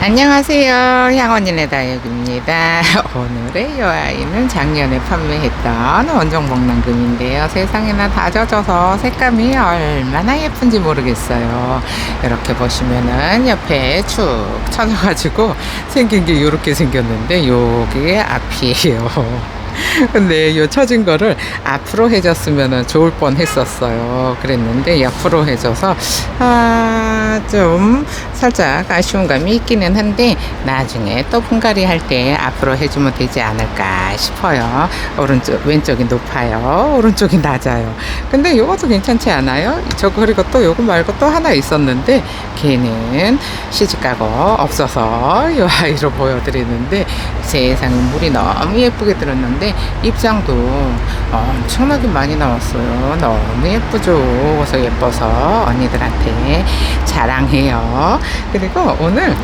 안녕하세요. 향원인의 다육입니다. 오늘의 요 아이는 작년에 판매했던 원종목난금인데요. 세상에나 다 젖어서 색감이 얼마나 예쁜지 모르겠어요. 이렇게 보시면은 옆에 축 쳐져가지고 생긴 게 이렇게 생겼는데 요게 앞이에요. 근데 요 처진 거를 앞으로 해줬으면 좋을 뻔 했었어요. 그랬는데 옆으로 해줘서 좀 살짝 아쉬운 감이 있기는 한데 나중에 또 분갈이 할 때 앞으로 해주면 되지 않을까 싶어요. 왼쪽이 높아요, 오른쪽이 낮아요. 근데 요것도 괜찮지 않아요? 그리고 또 요거 말고 또 하나 있었는데 걔는 시집가고 없어서 요 아이로 보여드리는데 세상에 물이 너무 예쁘게 들었는데 입장도 엄청나게 많이 나왔어요. 너무 예쁘죠. 그래서 예뻐서 언니들한테 자랑해요. 그리고 오늘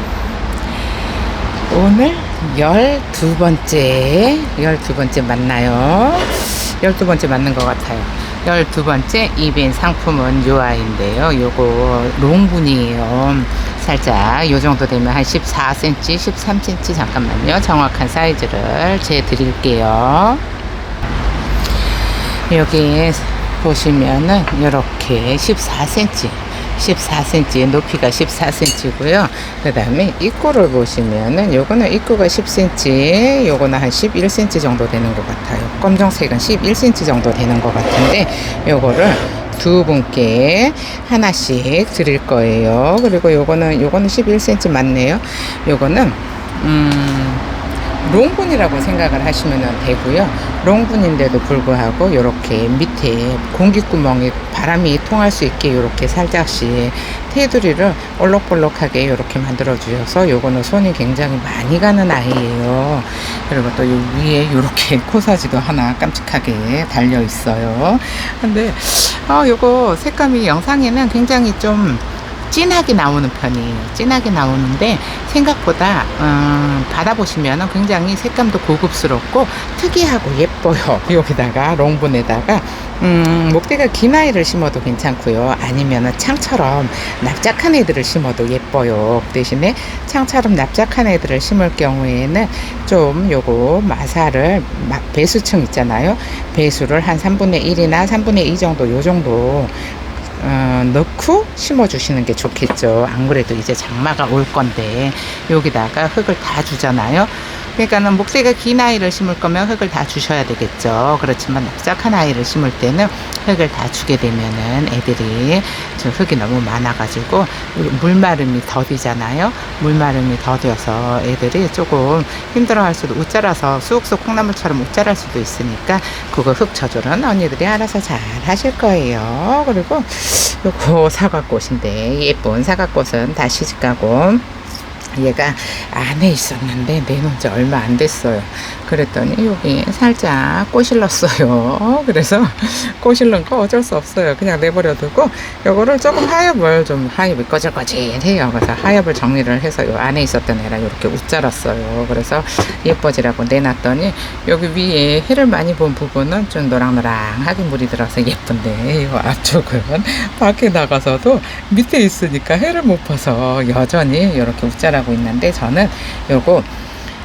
12번째 맞나요? 12번째 맞는 것 같아요. 12번째 이벤 상품은 요 아이인데요. 요거 롱분이에요. 살짝 요 정도 되면 한 14cm, 13cm 잠깐만요. 정확한 사이즈를 재드릴게요. 여기 보시면은 이렇게 14cm 높이가 14cm고요. 그 다음에 입구를 보시면은 요거는 입구가 10cm, 요거는 한 11cm 정도 되는 것 같아요. 검정색은 11cm 정도 되는 것 같은데 요거를 두 분께 하나씩 드릴 거예요. 그리고 요거는 11cm 맞네요. 요거는 롱분이라고 생각을 하시면 되고요. 롱분인데도 불구하고 이렇게 밑에 공기구멍에 바람이 통할 수 있게 이렇게 살짝씩 테두리를 올록볼록하게 이렇게 만들어 주셔서 요거는 손이 굉장히 많이 가는 아이예요. 그리고 또 요 위에 이렇게 코사지도 하나 깜찍하게 달려 있어요. 근데 요거 색감이 영상에는 굉장히 좀 진하게 나오는 편이에요. 진하게 나오는데 생각보다 받아보시면 굉장히 색감도 고급스럽고 특이하고 예뻐요. 여기다가 롱분에다가 목대가 긴 아이를 심어도 괜찮고요. 아니면 창처럼 납작한 애들을 심어도 예뻐요. 그 대신에 창처럼 납작한 애들을 심을 경우에는 좀 요거 마사를 배수층 있잖아요. 배수를 한 3분의 1이나 3분의 2 정도 요 정도 넣고 심어주시는 게 좋겠죠. 안 그래도 이제 장마가 올 건데 여기다가 흙을 다 주잖아요. 그러니까는 목대가 긴 아이를 심을 거면 흙을 다 주셔야 되겠죠. 그렇지만 납작한 아이를 심을 때는 흙을 다 주게 되면은 애들이 좀 흙이 너무 많아가지고 물마름이 더디잖아요. 물마름이 더뎌서 애들이 조금 힘들어할 수도, 웃자라서 쑥쑥 콩나물처럼 웃자랄 수도 있으니까 그거 흙 조절은 언니들이 알아서 잘 하실 거예요. 그리고 요거 사과꽃인데 예쁜 사과꽃은 다 시집가고 얘가 안에 있었는데 내놓은 지 얼마 안 됐어요. 그랬더니 여기 살짝 꼬실렀어요. 그래서 꼬실른 거 어쩔 수 없어요. 그냥 내버려두고 요거를 조금 하엽이 꺼질꺼질해요. 그래서 하엽을 정리를 해서 요 안에 있었던 애랑 이렇게 웃자랐어요. 그래서 예뻐지라고 내놨더니 여기 위에 해를 많이 본 부분은 좀 노랑노랑하게 물이 들어서 예쁜데 이 앞쪽은 밖에 나가서도 밑에 있으니까 해를 못 봐서 여전히 이렇게 웃자라고 있는데 저는 요거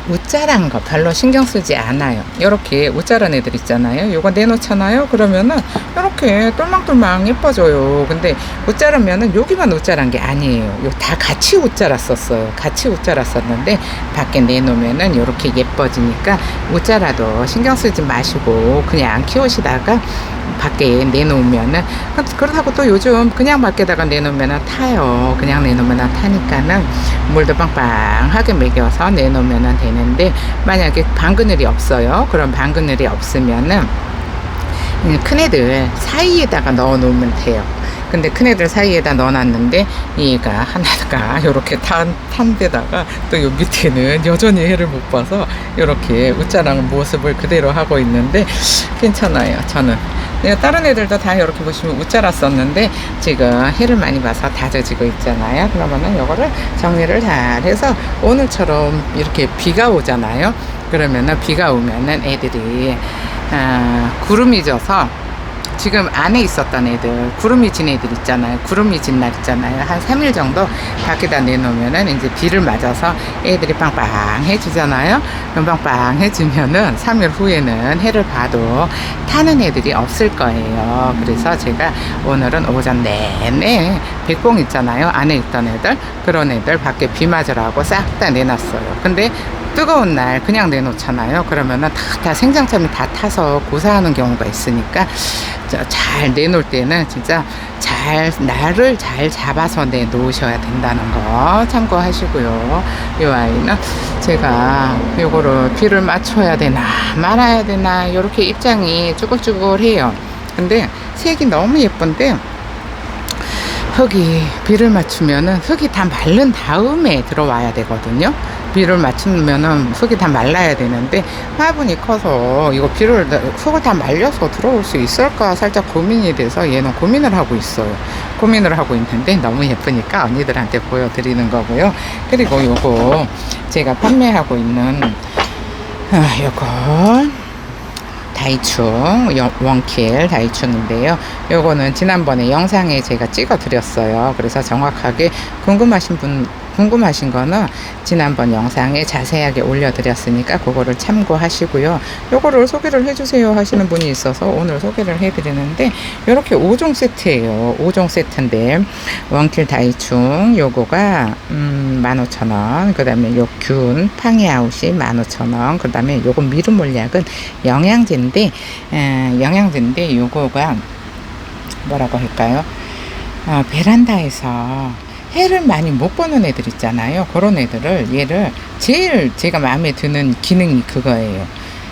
웃자란 거 별로 신경 쓰지 않아요. 요렇게 웃자란 애들 있잖아요. 요거 내놓잖아요. 그러면은 요렇게 똘망똘망 예뻐져요. 근데 웃자라면은 여기만 웃자란 게 아니에요. 요 다 같이 웃자랐었어요. 같이 웃자랐었는데 밖에 내놓으면은 요렇게 예뻐지니까 웃자라도 신경 쓰지 마시고 그냥 키우시다가 밖에 내놓으면은 그렇다고 또 요즘 그냥 밖에다가 내놓으면은 타요. 그냥 내놓으면은 타니까는 물도 빵빵하게 먹여서 내놓으면은 되는데 만약에 방그늘이 없어요. 그럼 방그늘이 없으면은 큰 애들 사이에다가 넣어 놓으면 돼요. 근데 큰 애들 사이에다 넣어놨는데 얘가 하나가 요렇게 탄 데다가 또 요 밑에는 여전히 해를 못 봐서 요렇게 웃자랑 모습을 그대로 하고 있는데 괜찮아요. 저는 다른 애들도 다 이렇게 보시면 웃자랐었는데 지금 해를 많이 봐서 다져지고 있잖아요. 그러면은 요거를 정리를 잘 해서 오늘처럼 이렇게 비가 오잖아요. 그러면은 비가 오면은 애들이 구름이 져서 지금 안에 있었던 애들, 구름이 진 애들 있잖아요. 구름이 진 날 있잖아요. 한 3일 정도 밖에다 내놓으면은 이제 비를 맞아서 애들이 빵빵해지잖아요. 그럼 빵빵해지면은 3일 후에는 해를 봐도 타는 애들이 없을 거예요. 그래서 제가 오늘은 오전 내내 백봉 있잖아요. 안에 있던 애들, 그런 애들 밖에 비 맞으라고 싹 다 내놨어요. 근데 뜨거운 날 그냥 내놓잖아요. 그러면은 다 생장참이 다 타서 고사하는 경우가 있으니까 잘 내놓을 때는 진짜 날을 잘 잡아서 내놓으셔야 된다는 거 참고하시고요. 이 아이는 제가 요거를 비를 맞춰야 되나 말아야 되나 이렇게 입장이 쭈글쭈글해요. 근데 색이 너무 예쁜데 흙이 비를 맞추면은 흙이 다 마른 다음에 들어와야 되거든요. 비를 맞추면은 흙이 다 말라야 되는데 화분이 커서 이거 흙을 다 말려서 들어올 수 있을까 살짝 고민이 돼서 얘는 고민을 하고 있어요. 고민을 하고 있는데 너무 예쁘니까 언니들한테 보여드리는 거고요. 그리고 요거 제가 판매하고 있는 요거 다이충 원킬 다이충인데요. 요거는 지난번에 영상에 제가 찍어 드렸어요. 그래서 정확하게 궁금하신 거는 지난번 영상에 자세하게 올려드렸으니까 그거를 참고하시고요. 요거를 소개를 해주세요 하시는 분이 있어서 오늘 소개를 해드리는데 이렇게 5종 세트예요. 5종 세트인데 원킬 다이충 요거가 15,000원, 그 다음에 요 균 팡이아웃이 15,000원, 그 다음에 요거 미르몰약은 영양제인데 요거가 뭐라고 할까요? 베란다에서 해를 많이 못 보는 애들 있잖아요. 그런 애들을 얘를 제일 제가 마음에 드는 기능이 그거예요.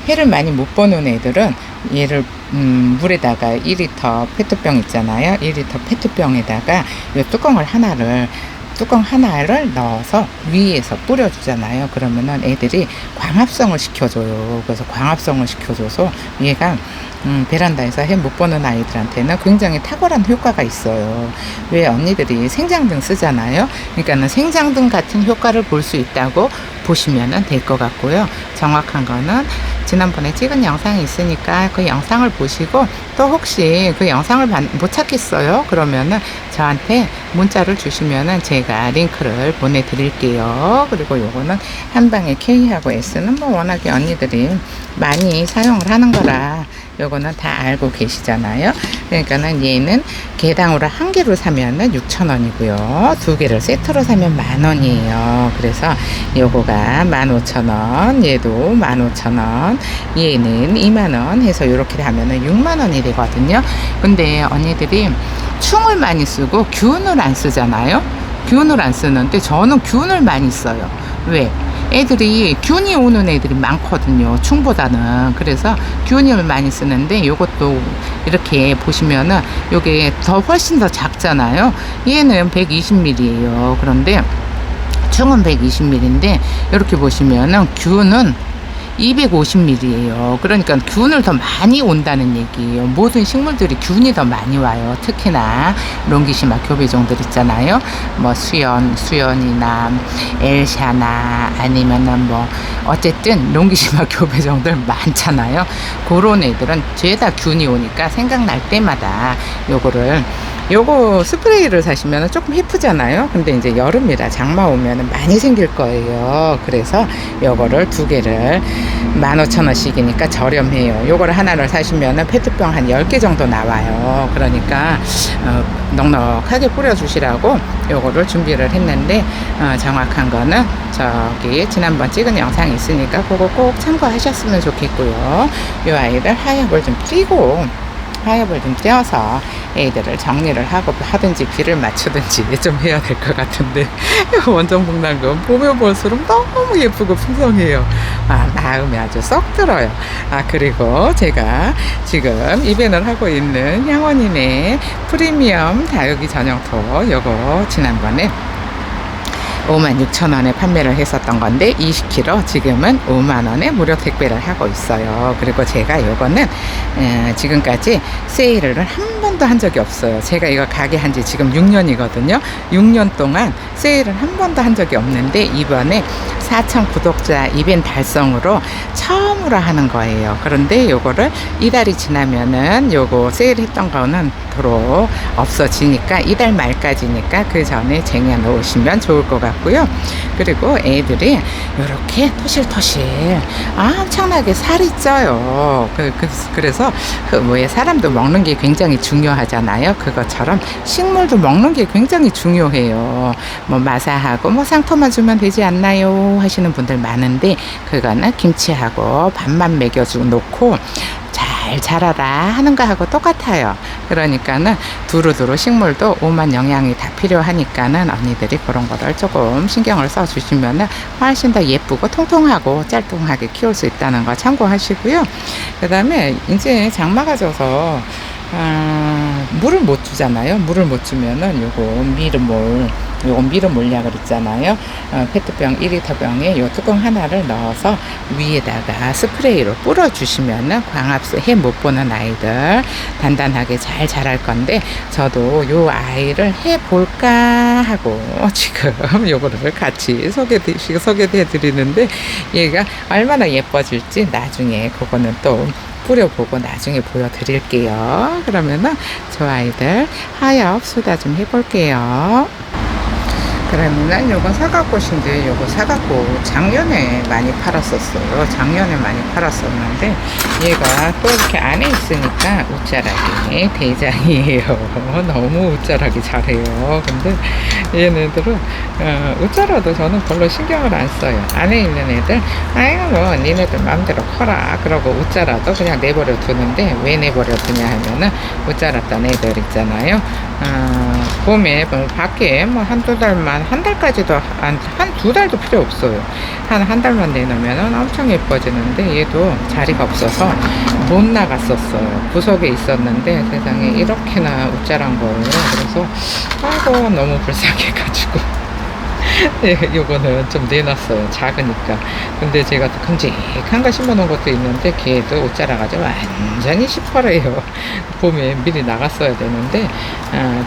해를 많이 못 보는 애들은 얘를 물에다가 2리터 페트병 있잖아요. 2리터 페트병에다가 이 뚜껑 하나를 넣어서 위에서 뿌려주잖아요. 그러면은 애들이 광합성을 시켜줘요. 그래서 광합성을 시켜줘서 얘가 베란다에서 해 못 보는 아이들한테는 굉장히 탁월한 효과가 있어요. 왜 언니들이 생장등 쓰잖아요. 그러니까는 생장등 같은 효과를 볼 수 있다고 보시면 될 것 같고요. 정확한 거는 지난번에 찍은 영상이 있으니까 그 영상을 보시고 또 혹시 그 영상을 못 찾겠어요. 그러면은 저한테 문자를 주시면은 제가 링크를 보내드릴게요. 그리고 요거는 한방에 K하고 S는 뭐 워낙에 언니들이 많이 사용을 하는 거라 요거는 다 알고 계시잖아요. 그러니까는 얘는 개당으로 한 개로 사면은 6,000원이고요. 두 개를 세트로 사면 10,000원이에요. 그래서 요거가 15,000원, 얘도 15,000원, 얘는 20,000원 해서 이렇게 하면은 60,000원이 되거든요. 근데 언니들이 충을 많이 쓰고 균을 안 쓰잖아요. 균을 안 쓰는데 저는 균을 많이 써요. 왜? 애들이 균이 오는 애들이 많거든요. 충보다는. 그래서 균을 많이 쓰는데 요것도 이렇게 보시면은 요게 훨씬 더 작잖아요. 얘는 120ml예요. 그런데 충은 120ml인데 이렇게 보시면은 균은 250ml예요. 그러니까 균을 더 많이 온다는 얘기예요. 모든 식물들이 균이 더 많이 와요. 특히나 롱기시마 교배종들 있잖아요. 뭐 수연이나 엘샤나 아니면은 뭐 어쨌든 롱기시마 교배종들 많잖아요. 그런 애들은 죄다 균이 오니까 생각날 때마다 요거 스프레이를 사시면 조금 예쁘잖아요. 근데 이제 여름이라 장마 오면 많이 생길 거예요. 그래서 요거를 두 개를 15,000원씩이니까 저렴해요. 요거를 하나를 사시면 페트병 한 10개 정도 나와요. 그러니까 넉넉하게 뿌려주시라고 요거를 준비를 했는데 정확한 거는 저기 지난번 찍은 영상이 있으니까 그거 꼭 참고하셨으면 좋겠고요. 요 아이를 하엽을 좀 띄어서 애들을 정리를 하든지 비를 맞추든지 좀 해야 될 것 같은데 원정복랑금 보면 볼수록 너무 예쁘고 풍성해요. 마음이 아주 쏙 들어요. 그리고 제가 지금 입엔을 하고 있는 향원이네 프리미엄 다육이 전용토 요거 지난번에 56,000원에 판매를 했었던 건데 20kg 지금은 50,000원에 무료 택배를 하고 있어요. 그리고 제가 요거는 지금까지 세일을 한 번도 한 적이 없어요. 제가 이거 가게 한 지 지금 6년이거든요. 6년 동안 세일을 한 번도 한 적이 없는데 이번에 4,000 구독자 이벤트 달성으로 처음으로 할인으로 하는 거예요. 그런데 요거를 이달이 지나면은 요거 세일했던 거는 도로 없어지니까 이달 말까지니까 그 전에 쟁여 놓으시면 좋을 것 같고요. 그리고 애들이 이렇게 토실토실 엄청나게 살이 쪄요. 그래서 그 뭐에 사람도 먹는 게 굉장히 중요하잖아요. 그것처럼 식물도 먹는 게 굉장히 중요해요. 뭐 마사하고 뭐 상토만 주면 되지 않나요 하시는 분들 많은데, 그거는 김치하고 밥만 먹여주고 놓고 잘 자라라 하는 거하고 똑같아요. 그러니까는 두루두루 식물도 오만 영양이 다 필요하니까는 언니들이 그런 거를 조금 신경을 써 주시면은 훨씬 더 예쁘고 통통하고 짤뚱하게 키울 수 있다는 거 참고하시고요. 그 다음에 이제 장마가 져서 물을 못 주잖아요. 물을 못 주면은 요거 미름몰약을 있잖아요. 페트병 1리터 병에 요 뚜껑 하나를 넣어서 위에다가 스프레이로 뿌려주시면은 광합수 해 못 보는 아이들 단단하게 잘 자랄 건데, 저도 요 아이를 해볼까 하고 지금 요거를 같이 소개해 드리는데, 얘가 얼마나 예뻐질지 나중에 그거는 또 뿌려보고 나중에 보여드릴게요. 그러면은 저 아이들 하엽 수다 좀 해볼게요. 그러면은 요거 사과꽃인데, 요거 사과꽃 작년에 많이 팔았었어요. 작년에 많이 팔았었는데 얘가 또 이렇게 안에 있으니까 웃자라기 대장이에요. 너무 웃자라기 잘해요. 근데 얘네들은 웃자라도 저는 별로 신경을 안 써요. 안에 있는 애들 아이고 뭐 니네들 마음대로 커라 그러고 웃자라도 그냥 내버려 두는데, 왜 내버려 두냐 하면은 웃자랐던 애들 있잖아요. 봄에 밖에 뭐 한두 달만, 한 달까지도 한 두 달도 필요 없어요. 한 달만 내놓으면 엄청 예뻐지는데, 얘도 자리가 없어서 못 나갔었어요. 구석에 있었는데 세상에 이렇게나 웃자란 거예요. 그래서 아이고 너무 불쌍해가지고 네, 요거는 좀 내놨어요. 작으니까. 근데 제가 또 큼직한 거 심어놓은 것도 있는데 걔도 옷 자라가지고 완전히 시퍼래요. 봄에 미리 나갔어야 되는데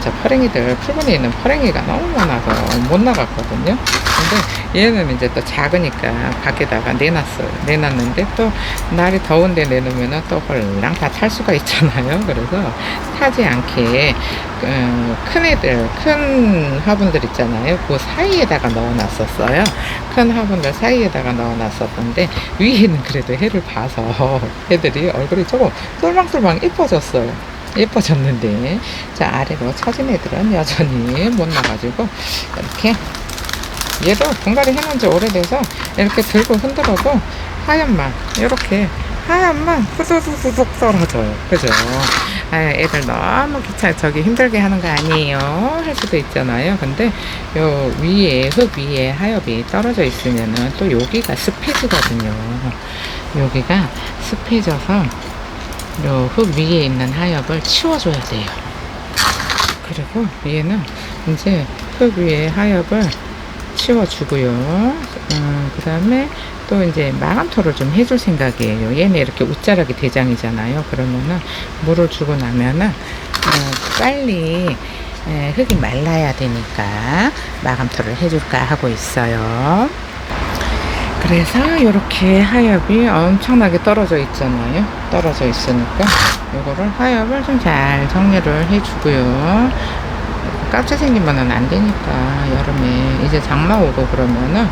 저 퍼랭이들, 풀분에 있는 퍼랭이가 너무 많아서 못 나갔거든요. 근데 얘는 이제 또 작으니까 밖에다가 내놨어요. 내놨는데 또 날이 더운데 내놓으면 또 홀랑 다 탈 수가 있잖아요. 그래서 타지 않게 큰 애들, 큰 화분들 있잖아요. 그 사이에다가 넣어놨었어요. 큰 화분들 사이에다가 넣어놨었는데 위에는 그래도 해를 봐서 애들이 얼굴이 조금 똘망똘망 예뻐졌어요. 예뻐졌는데, 자 아래로 처진 애들은 여전히 못 나가지고 이렇게, 얘도 분갈이 해놓은 지 오래돼서 이렇게 들고 흔들어도 하얀만 이렇게 하얀만 후두둑 떨어져요. 그죠? 애들 너무 힘들게 하는 거 아니에요? 할 수도 있잖아요. 근데 요 위에, 흙 위에 하엽이 떨어져 있으면은 또 여기가 습해지거든요. 여기가 습해져서 요 흙 위에 있는 하엽을 치워줘야 돼요. 그리고 얘는 이제 흙 위에 하엽을 치워주고요. 그 다음에 또 이제 마감토를 좀 해줄 생각이에요. 얘네 이렇게 웃자라기 대장이잖아요. 그러면은 물을 주고 나면은 빨리 흙이 말라야 되니까 마감토를 해줄까 하고 있어요. 그래서 이렇게 하엽이 엄청나게 떨어져 있잖아요. 떨어져 있으니까 이거를 하엽을 좀 잘 정리를 해주고요. 깍지 생기면은 안 되니까 여름에 이제 장마 오고 그러면은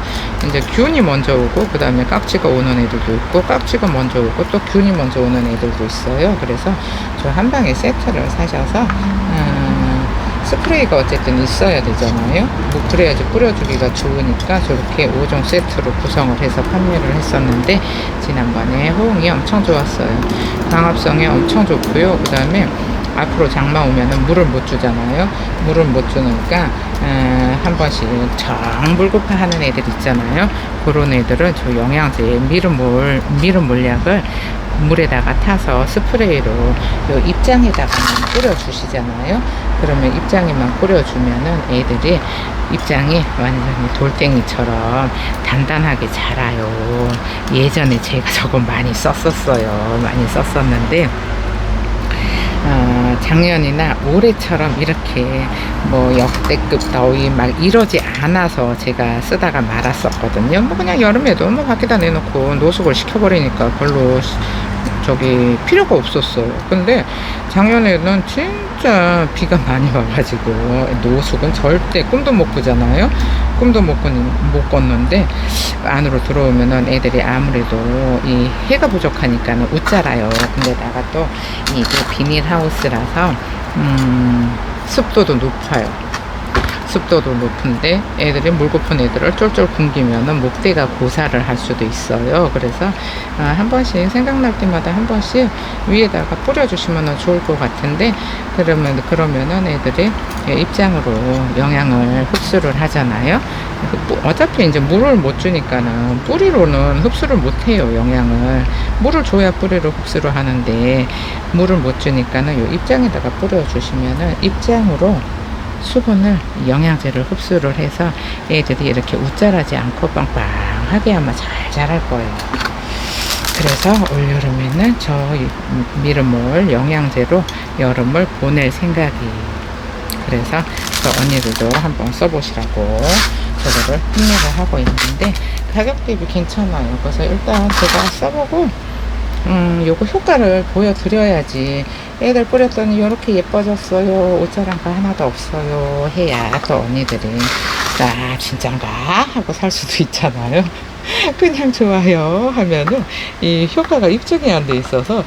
이제 균이 먼저 오고 그 다음에 깍지가 오는 애들도 있고, 깍지가 먼저 오고 또 균이 먼저 오는 애들도 있어요. 그래서 저 한 방에 세트를 사셔서 스프레이가 어쨌든 있어야 되잖아요. 뭐 그래야지 뿌려주기가 좋으니까 저렇게 5종 세트로 구성을 해서 판매를 했었는데, 지난번에 호응이 엄청 좋았어요. 광합성이 엄청 좋고요. 그 다음에 앞으로 장마 오면은 물을 못 주잖아요. 물을 못 주니까 한 번씩 정 물고파 하는 애들 있잖아요. 그런 애들은 저 영양제 미름몰약을 물에다가 타서 스프레이로 요 입장에다가만 뿌려주시잖아요. 그러면 입장에만 뿌려주면은 애들이 입장이 완전히 돌덩이처럼 단단하게 자라요. 예전에 제가 저거 많이 썼었어요. 많이 썼었는데 작년이나 올해처럼 이렇게 뭐 역대급 더위 막 이러지 않아서 제가 쓰다가 말았었거든요. 뭐 그냥 여름에도 뭐 밖에다 내놓고 노숙을 시켜버리니까 별로 저기 필요가 없었어요. 근데 작년에는 진짜 비가 많이 와가지고 노숙은 절대 꿈도 못 꾸잖아요. 꿈도 못 꿨는데 안으로 들어오면은 애들이 아무래도 이 해가 부족하니까는 웃자라요. 근데다가 또 이게 비닐하우스라서 습도도 높아요. 습도도 높은데 애들이 물고픈 애들을 쫄쫄 굶기면은 목대가 고사를 할 수도 있어요. 그래서 한 번씩 생각날 때마다 한 번씩 위에다가 뿌려주시면 좋을 것 같은데 그러면은 애들이 입장으로 영양을 흡수를 하잖아요. 어차피 이제 물을 못 주니까는 뿌리로는 흡수를 못 해요. 영양을 물을 줘야 뿌리로 흡수를 하는데 물을 못 주니까는 요 입장에다가 뿌려주시면은 입장으로 수분을 영양제를 흡수를 해서 애들이 이렇게 웃자라지 않고 빵빵하게 아마 잘 자랄 거예요. 그래서 올여름에는 저 미르몰 영양제로 여름을 보낼 생각이에요. 그래서 저 언니들도 한번 써보시라고 저거를 판매를 하고 있는데 가격 대비 괜찮아요. 그래서 일단 제가 써보고 요거 효과를 보여드려야지 애들 뿌렸더니 이렇게 예뻐졌어요, 옷자란 거 하나도 없어요 해야 또 언니들이 진짠가 하고 살 수도 있잖아요. 그냥 좋아요 하면은 이 효과가 입증이 안 돼 있어서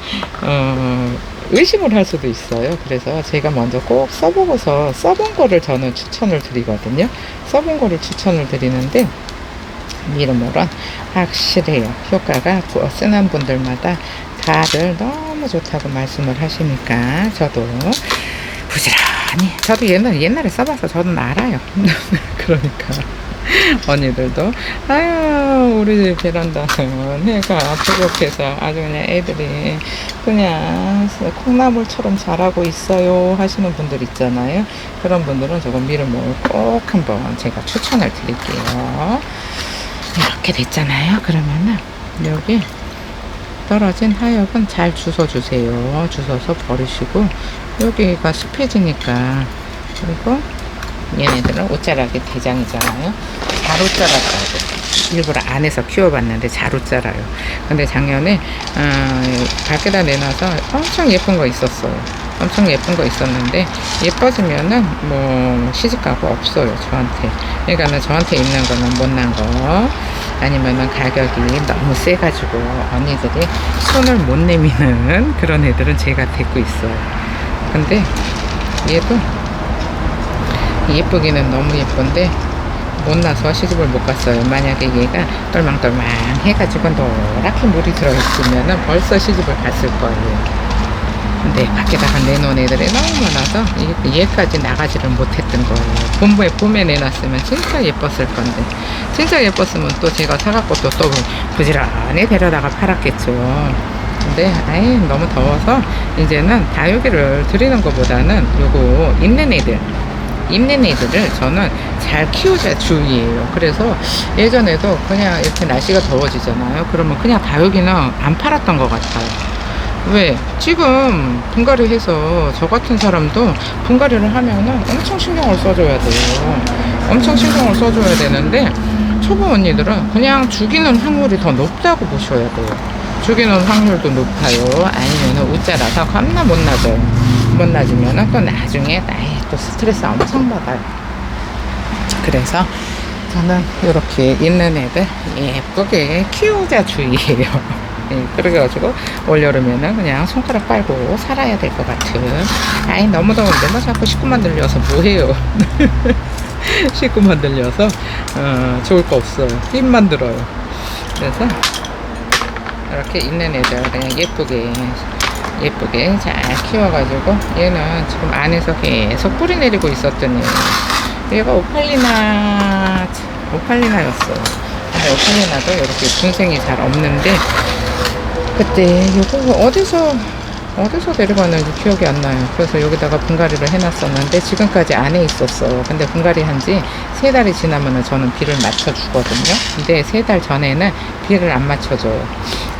의심을 할 수도 있어요. 그래서 제가 먼저 꼭 써보고서 써본 거를 저는 추천을 드리거든요. 써본 거를 추천을 드리는데 미르몰은 확실해요. 효과가 쓰는 분들마다 다들 너무 좋다고 말씀을 하시니까 저도 부지런히 저도 옛날에 써봐서 저는 알아요. 그러니까 언니들도 아유 우리 베란다는 해가 부족해서 아주 그냥 애들이 그냥 콩나물처럼 자라고 있어요 하시는 분들 있잖아요. 그런 분들은 저거 미르몰 꼭 한번 제가 추천을 드릴게요. 이렇게 됐잖아요. 그러면은 여기 떨어진 하엽은 잘 주워주세요. 주워서 버리시고 여기가 습해지니까 그리고 얘네들은 옷자락이 대장이잖아요. 잘 옷자라더라고. 일부러 안에서 키워봤는데 잘 옷자라요. 근데 작년에 밖에다 내놔서 엄청 예쁜 거 있었어요. 엄청 예쁜 거 있었는데 예뻐지면은 뭐 시집가고 없어요 저한테. 그러니까는 저한테 있는 거는 못난 거 아니면은 가격이 너무 세가지고 언니들이 손을 못 내미는 그런 애들은 제가 데리고 있어요. 근데 얘도 예쁘기는 너무 예쁜데 못나서 시집을 못 갔어요. 만약에 얘가 똘망똘망 해가지고 노랗게 물이 들어있으면은 벌써 시집을 갔을 거예요. 근데 밖에다가 내놓은 애들이 너무 많아서 얘까지 나가지를 못했던 거예요. 봄에 내놨으면 진짜 예뻤을 건데 진짜 예뻤으면 또 제가 사갖고 또 부지런히 데려다가 팔았겠죠. 근데 너무 더워서 이제는 다육이를 드리는 것보다는 요거 있는 애들을 저는 잘 키우자 주의예요. 그래서 예전에도 그냥 이렇게 날씨가 더워지잖아요. 그러면 그냥 다육이는 안 팔았던 것 같아요. 왜? 지금 분갈이 해서 저 같은 사람도 분갈이를 하면은 엄청 신경을 써줘야 돼요. 엄청 신경을 써줘야 되는데 초보 언니들은 그냥 죽이는 확률이 더 높다고 보셔야 돼요. 죽이는 확률도 높아요. 아니면은 웃자라서 겁나 못 나져요. 못 나지면은 또 나중에 또 스트레스 엄청 받아요. 그래서 저는 이렇게 있는 애들 예쁘게 키우자 주의예요. 그래가지고 올여름에는 그냥 손가락 빨고 살아야 될 것 같은. 너무 더운데 뭐 자꾸 식구만 들려서 뭐해요. 식구만 들려서 좋을 거 없어요. 힘만 들어요. 그래서 이렇게 있는 애들 그냥 예쁘게 잘 키워가지고 얘는 지금 안에서 계속 뿌리 내리고 있었더니 얘가 오팔리나였어요. 근데 오팔리나도 이렇게 군생이 잘 없는데 그때 이거 어디서 데려갔는지 기억이 안 나요. 그래서 여기다가 분갈이를 해놨었는데 지금까지 안에 있었어요. 근데 분갈이 한지 3달이 지나면은 저는 비를 맞춰주거든요. 근데 3달 전에는 비를 안 맞춰줘요.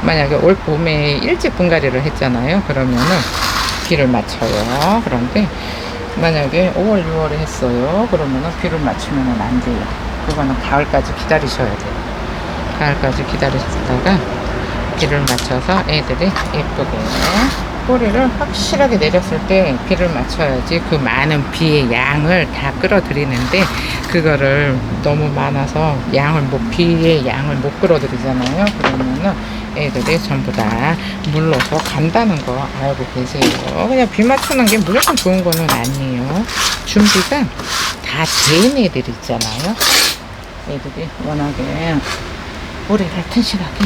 만약에 올 봄에 일찍 분갈이를 했잖아요. 그러면은 비를 맞춰요. 그런데 만약에 5월, 6월에 했어요. 그러면은 비를 맞추면은 안 돼요. 그거는 가을까지 기다리셔야 돼요. 가을까지 기다리셨다가 비를 맞춰서 애들이 예쁘게 뿌리를 확실하게 내렸을 때 비를 맞춰야지 그 많은 비의 양을 다 끌어들이는데 그거를 너무 많아서 비의 양을 못 끌어들이잖아요. 그러면은 애들이 전부 다 물러서 간다는 거 알고 계세요. 그냥 비 맞추는 게 무조건 좋은 거는 아니에요. 준비가 다 된 애들 있잖아요. 애들이 워낙에 뿌리를 튼실하게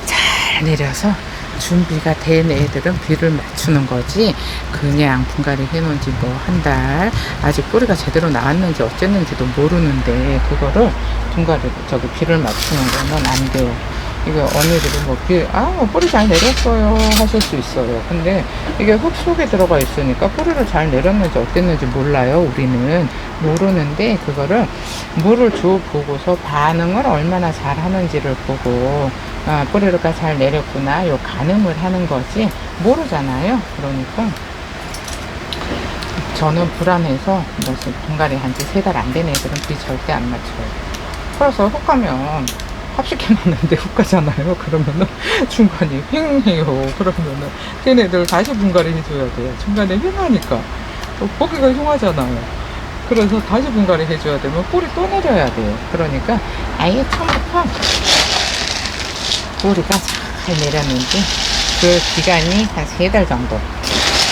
잘 내려서 준비가 된 애들은 비를 맞추는 거지 그냥 분갈이 해놓은 지 뭐 한 달 아직 뿌리가 제대로 나왔는지 어쨌는지도 모르는데 그거를 비를 맞추는 거는 안 돼요. 이게 언니들이 뿌리 잘 내렸어요 하실 수 있어요. 근데 이게 흙 속에 들어가 있으니까 뿌리를 잘 내렸는지 어땠는지 몰라요. 우리는 모르는데 그거를 물을 보고서 반응을 얼마나 잘 하는지를 보고 뿌리가 잘 내렸구나 요 가늠을 하는 거지 모르잖아요. 그러니까 저는 불안해서 분갈이 한지 3달 안 된 애들은 비 절대 안 맞춰요. 그래서 흙 가면 합식해놨는데 훅 가잖아요. 그러면은 중간에 휑해요. 그러면은 걔네들 다시 분갈이 해줘야 돼요. 중간에 휑하니까 보기가 흉하잖아요. 그래서 다시 분갈이 해줘야 되면 뿌리 또 내려야 돼요. 그러니까 아예 처음부터 뿌리가 잘 내렸는지 그 기간이 한 3달 정도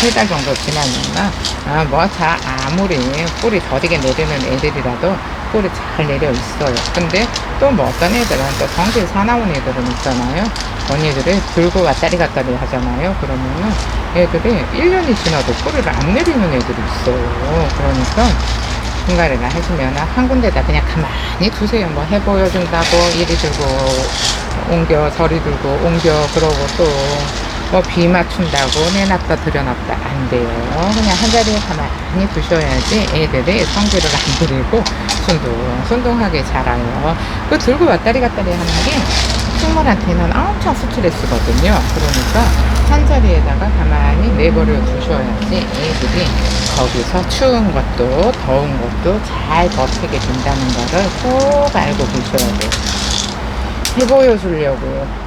3달 정도 지나면은 아무리 뿌리 더디게 내리는 애들이라도 뿌리 잘 내려 있어요. 근데 또 어떤 애들은 또 성질 사나운 애들은 있잖아요. 언니들이 들고 왔다리 갔다리 하잖아요. 그러면은 애들이 1년이 지나도 뿌리를 안 내리는 애들이 있어요. 그러니까 분갈이를 하시면 한 군데다 그냥 가만히 두세요. 해 보여준다고 이리 들고 옮겨 저리 들고 옮겨 그러고 또 비 맞춘다고 내놨다 들여놨다 안 돼요. 그냥 한 자리에 가만히 두셔야지 애들이 성질을 안 들이고 순둥순둥하게 자라요. 그 들고 왔다리 갔다리 하는 게 식물한테는 엄청 스트레스거든요. 그러니까 한 자리에다가 가만히 내버려 두셔야지 애들이 거기서 추운 것도 더운 것도 잘 버티게 된다는 거를 꼭 알고 계셔야 돼요. 해보여 주려고요.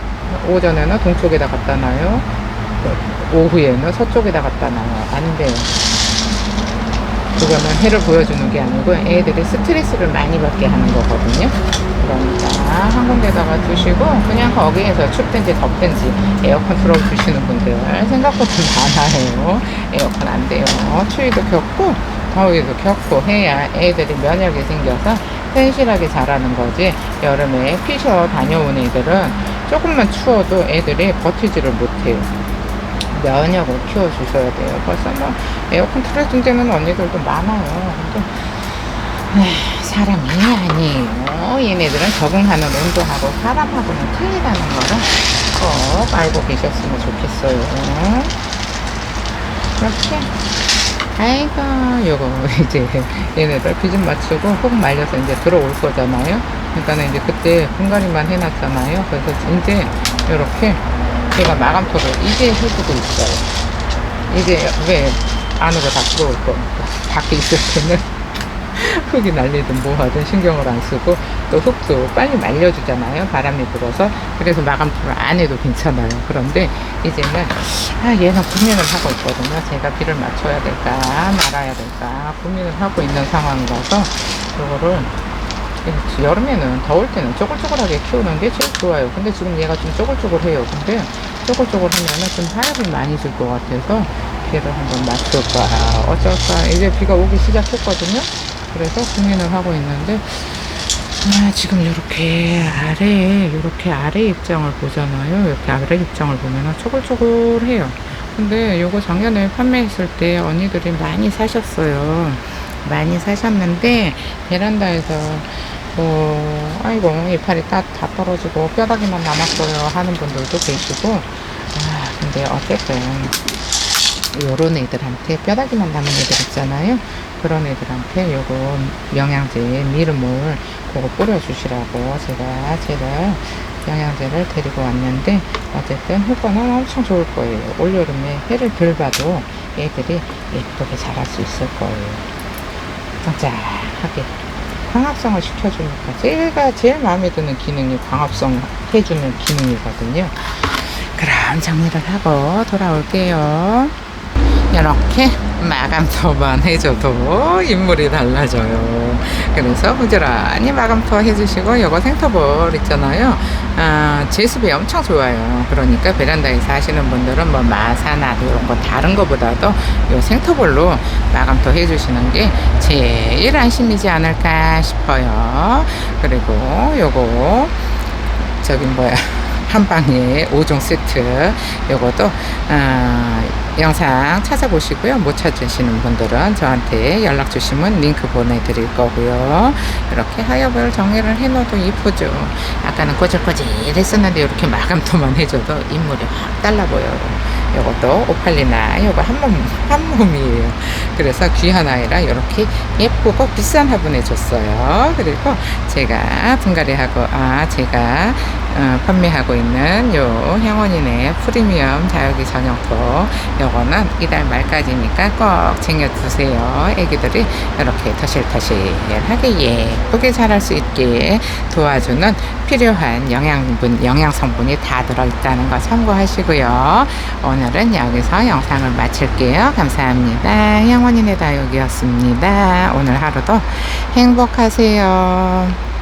오전에는 동쪽에다 갖다 놔요. 오후에는 서쪽에다 갖다 놔요. 안 돼요. 그거는 해를 보여주는 게 아니고 애들이 스트레스를 많이 받게 하는 거거든요. 그러니까 한 군데다가 두시고 그냥 거기에서 춥든지 덥든지 에어컨 틀어주시는 분들 생각보다 많아요. 에어컨 안 돼요. 추위도 겪고 더위도 겪고 해야 애들이 면역이 생겨서 튼실하게 자라는 거지. 여름에 피셔 다녀온 애들은 조금만 추워도 애들이 버티지를 못해요. 면역을 키워주셔야 돼요. 벌써 에어컨 틀어준 데는 언니들도 많아요. 근데 사람이 아니에요. 얘네들은 적응하는 온도하고 사람하고는 틀리다는 거를 꼭 알고 계셨으면 좋겠어요. 이렇게 아이고 요거 이제 얘네들 비 좀 맞추고 흙 말려서 이제 들어올 거잖아요. 그러니까 이제 그때 분갈이만 해놨잖아요. 그래서 이제 이렇게 제가 마감토를 이제 해주고 있어요. 이제 왜 안으로 다 들어올 거 밖에 있을 때는 흙이 날리든 뭐 하든 신경을 안 쓰고 또 흙도 빨리 말려주잖아요. 바람이 불어서. 그래서 마감토를 안 해도 괜찮아요. 그런데 이제는 얘는 고민을 하고 있거든요. 제가 비를 맞춰야 될까 말아야 될까 고민을 하고 있는 상황이라서 그거를 여름에는 더울 때는 쪼글쪼글하게 키우는 게 제일 좋아요. 근데 지금 얘가 좀 쪼글쪼글해요. 근데 쪼글쪼글하면은 좀 하엽이 많이 질 것 같아서 비를 한번 맞출까 어쩔까 이제 비가 오기 시작했거든요. 그래서 고민을 하고 있는데 지금 이렇게 아래 입장을 보잖아요. 이렇게 아래 입장을 보면은 쪼글쪼글해요. 근데 요거 작년에 판매했을 때 언니들이 많이 사셨어요. 많이 사셨는데 베란다에서 아이고 이파리 다 떨어지고 뼈다귀만 남았어요 하는 분들도 계시고 근데 어쨌든 요런 애들한테 뼈다귀만 남은 애들 있잖아요. 그런 애들한테 요거 영양제 미름을 그거 뿌려주시라고 제가 영양제를 데리고 왔는데 어쨌든 효과는 엄청 좋을 거예요. 올여름에 해를 덜 봐도 애들이 예쁘게 자랄 수 있을 거예요. 짱짱하게 광합성을 시켜주니까 제일 마음에 드는 기능이 광합성 해주는 기능이거든요. 그럼 정리를 하고 돌아올게요. 이렇게 마감토만 해줘도 인물이 달라져요. 그래서 부지런히 마감토 해주시고, 요거 생터볼 있잖아요. 제습이 엄청 좋아요. 그러니까 베란다에서 하시는 분들은 뭐 마사나 이런 거 다른 거보다도 요 생터볼로 마감토 해주시는 게 제일 안심이지 않을까 싶어요. 그리고 요거 저기 뭐야 한방에 5종 세트, 요것도 영상 찾아보시고요. 못 찾으시는 분들은 저한테 연락 주시면 링크 보내드릴 거고요. 이렇게 하엽을 정리를 해놓어도 이쁘죠. 아까는 꼬질꼬질했었는데 이렇게 마감토만 해줘도 인물이 확 달라 보여요. 요것도 오팔리나 요거 한 몸이에요. 그래서 귀한 아이라 이렇게 예쁘고 비싼 화분해 줬어요. 그리고 제가 제가 판매하고 있는 요 향원인의 프리미엄 자여기 전용토, 요거는 이달 말까지니까 꼭 챙겨두세요. 애기들이 이렇게 터실터실하게 예쁘게 자랄 수 있게 도와주는 필요한 영양 성분이 다 들어있다는 거 참고하시고요. 오늘은 여기서 영상을 마칠게요. 감사합니다. 향원인의 다육이었습니다. 오늘 하루도 행복하세요.